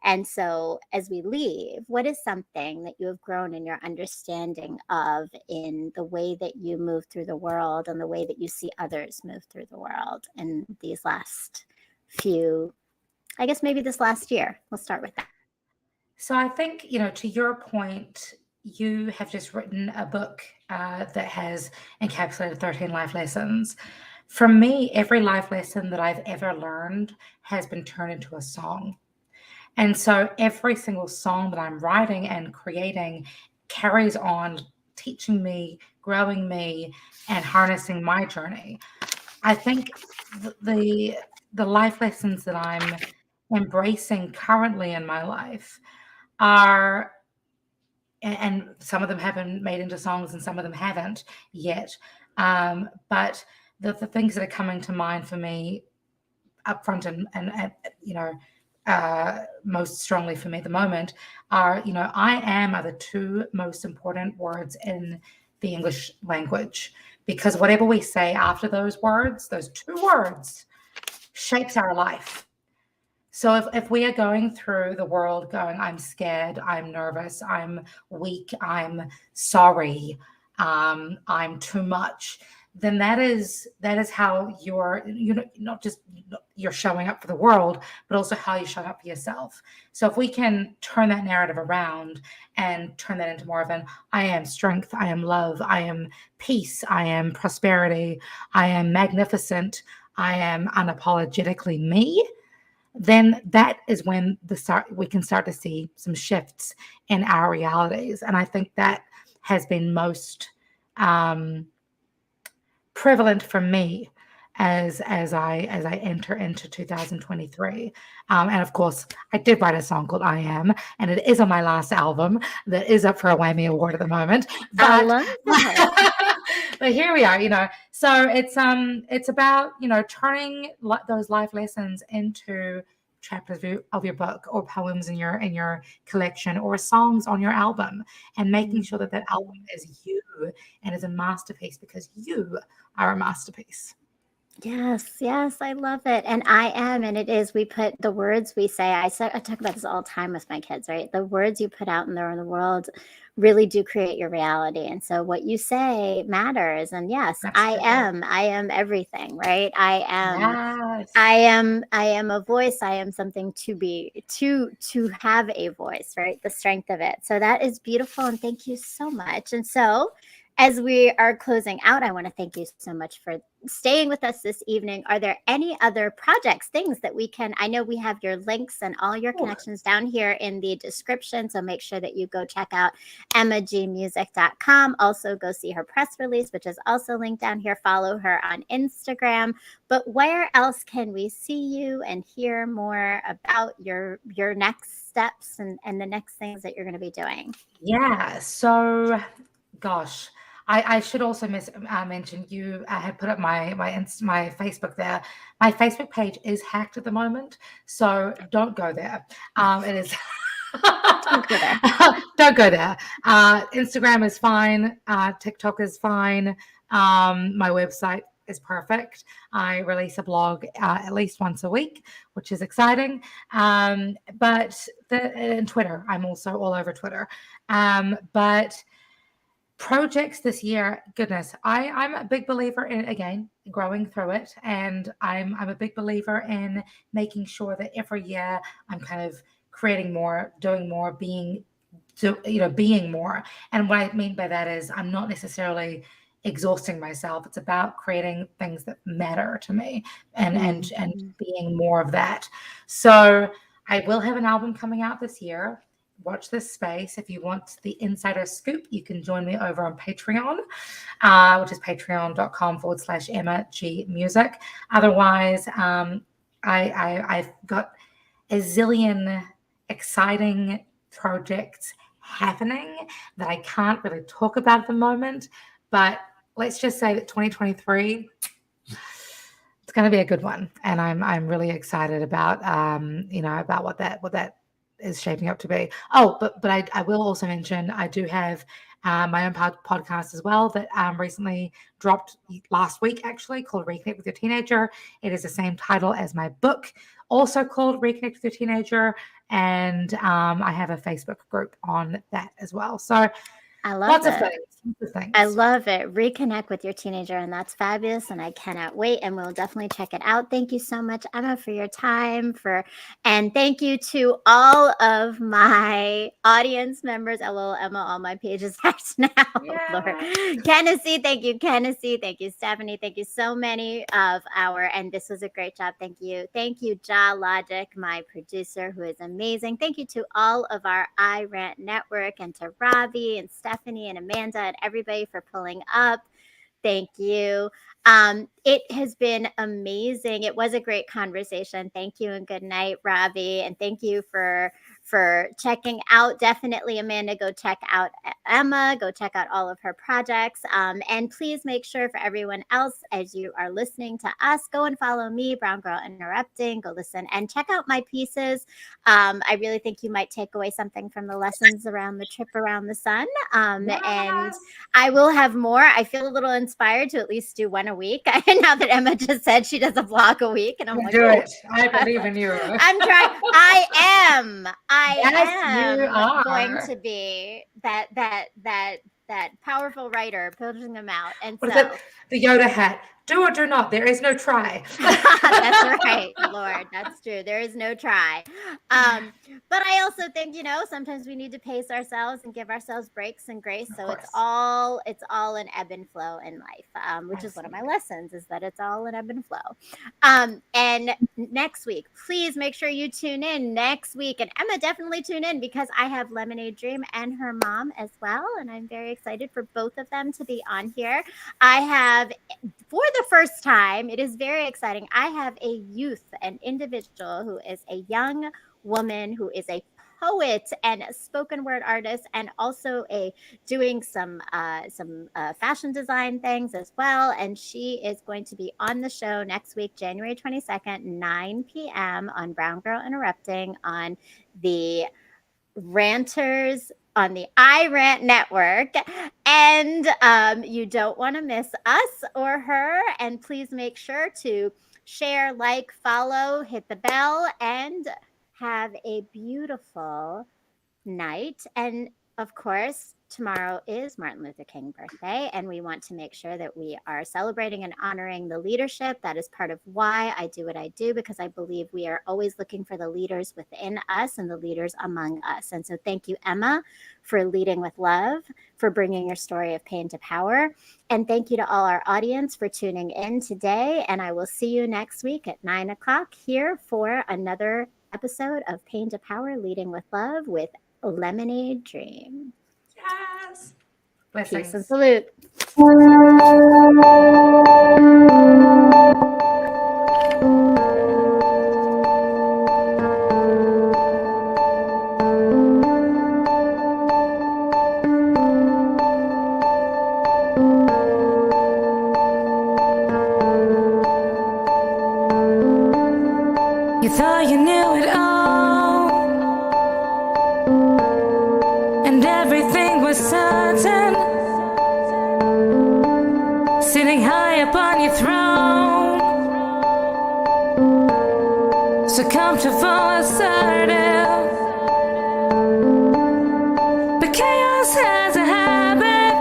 And so as we leave, what is something that you have grown in your understanding of, in the way that you move through the world and the way that you see others move through the world in these last few, I guess maybe this last year? We'll start with that. So I think, to your point, you have just written a book that has encapsulated 13 life lessons. For me, every life lesson that I've ever learned has been turned into a song. And so every single song that I'm writing and creating carries on teaching me, growing me, and harnessing my journey. I think the life lessons that I'm embracing currently in my life are, and some of them have been made into songs and some of them haven't yet, but the things that are coming to mind for me up front and most strongly for me at the moment are, I am are the two most important words in the English language, because whatever we say after those words, those two words, shapes our life. So if we are going through the world going, I'm scared, I'm nervous, I'm weak, I'm sorry, I'm too much, then that is how not just you're showing up for the world, but also how you show up for yourself. So if we can turn that narrative around and turn that into more of an I am strength, I am love, I am peace, I am prosperity, I am magnificent, I am unapologetically me, then that is when we can start to see some shifts in our realities. And I think that has been most um, prevalent for me as I enter into 2023. And of course, I did write a song called "I Am," and it is on my last album that is up for a Whammy Award at the moment. I But love it. but here we are, So it's about turning those life lessons into chapters of your book, or poems in your collection, or songs on your album, and making sure that album is you and is a masterpiece, because you are a masterpiece. Yes, yes, I love it. And I am, and it is, we put the words we say, I talk about this all the time with my kids, right? The words you put out in the world really do create your reality. And so what you say matters. And yes, Absolutely. I am everything, right? Yes. I am a voice. I am something to have a voice, right? The strength of it. So that is beautiful. And thank you so much. And so as we are closing out, I want to thank you so much for staying with us this evening. Are there any other projects, things that we can, I know we have your links and all your connections down here in the description. So make sure that you go check out emmagmusic.com. Also go see her press release, which is also linked down here. Follow her on Instagram. But where else can we see you and hear more about your next steps and the next things that you're going to be doing? Yeah. So, gosh, I should also mention, you had put up my Facebook there. My Facebook page is hacked at the moment, so don't go there. It is. Don't go there. Don't go there. Instagram is fine. TikTok is fine. My website is perfect. I release a blog at least once a week, which is exciting. But and Twitter, I'm also all over Twitter. But projects this year, goodness, I'm a big believer in, again, growing through it, and I'm a big believer in making sure that every year I'm kind of creating more, doing more, being more. And what I mean by that is I'm not necessarily exhausting myself. It's about creating things that matter to me, and being more of that. So I will have an album coming out this year. Watch this space. If you want the insider scoop, you can join me over on Patreon, which is patreon.com/Emma G Music. Otherwise, I've got a zillion exciting projects happening that I can't really talk about at the moment. But let's just say that 2023, it's going to be a good one, and I'm really excited about about what that is shaping up to be. Oh, but I will also mention I do have my own podcast as well that recently dropped last week, actually, called Reconnect with Your Teenager. It is the same title as my book, also called Reconnect with Your Teenager, and I have a Facebook group on that as well. So I love lots it. of things. I love it. Reconnect with your teenager, and that's fabulous. And I cannot wait. And we'll definitely check it out. Thank you so much, Emma, for your time. And thank you to all of my audience members. LOL, Emma, all my pages hacked now. Yeah. Lord. Tennessee, thank you. Tennessee, thank you. Stephanie, thank you so many of and this was a great job. Thank you. Thank you, Ja Logic, my producer, who is amazing. Thank you to all of our iRant network, and to Robbie and Stephanie and Amanda and everybody for pulling up. Thank you. It has been amazing. It was a great conversation. Thank you, and good night, Robbie. And thank you for checking out. Definitely, Amanda, go check out Emma. Go check out all of her projects. And please make sure, for everyone else, as you are listening to us, go and follow me, Brown Girl Interrupting. Go listen and check out my pieces. I really think you might take away something from the lessons around the trip around the sun. Yes. And I will have more. I feel a little inspired to at least do one a week. Now that Emma just said she does a vlog a week, and I'm like, do it. I believe in you. I'm trying. I am Yes, you are. going to be that that powerful writer pushing them out. And What is so it? The Yoda hat. Do or do not. There is no try. that's right, Lord. That's true. There is no try. But I also think, sometimes we need to pace ourselves and give ourselves breaks and grace. Of So course. it's all an ebb and flow in life, which is one of my lessons, is that it's all an ebb and flow. And next week, please make sure you tune in next week. And Emma, definitely tune in, because I have Lemonade Dream and her mom as well. And I'm very excited for both of them to be on here. I have, for the first time, it is very exciting, I have a youth, an individual who is a young woman who is a poet and a spoken word artist, and also doing some fashion design things as well. And she is going to be on the show next week, January 22nd, 9 p.m. on Brown Girl Interrupting on the Ranters, on the iRant network. And you don't want to miss us or her. And please make sure to share, like, follow, hit the bell, and have a beautiful night. And of course, tomorrow is Martin Luther King birthday, and we want to make sure that we are celebrating and honoring the leadership. That is part of why I do what I do, because I believe we are always looking for the leaders within us and the leaders among us. And so thank you, Emma, for leading with love, for bringing your story of pain to power. And thank you to all our audience for tuning in today. And I will see you next week at 9 o'clock here for another episode of Pain to Power, Leading with Love with Lemonade Dream. Yes. Blessings. Peace and salute. You thought you knew it all, and everything was certain, sitting high upon your throne, so comfortable, assertive. But chaos has a habit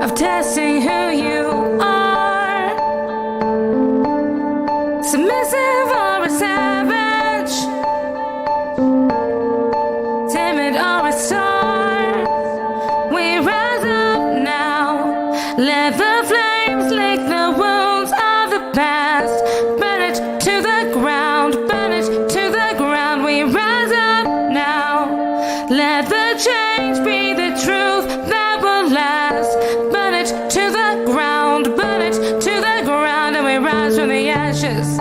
of testing who you are, submissive or a savage, timid or a star. We rise up now, let the flames lick the wounds of the past, burn it to the ground, burn it to the ground. We rise up now, let the change be the truth that will last, burn it to the ground, burn it to the ground. And we rise from the ashes.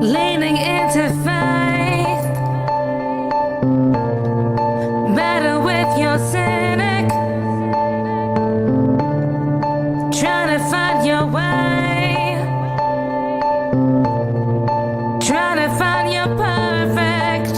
Leaning into faith, better with your cynic, trying to find your way, trying to find your perfect.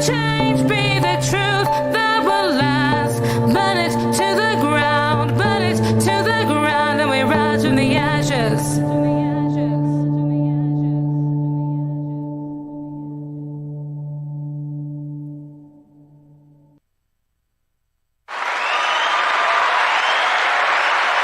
change be the truth.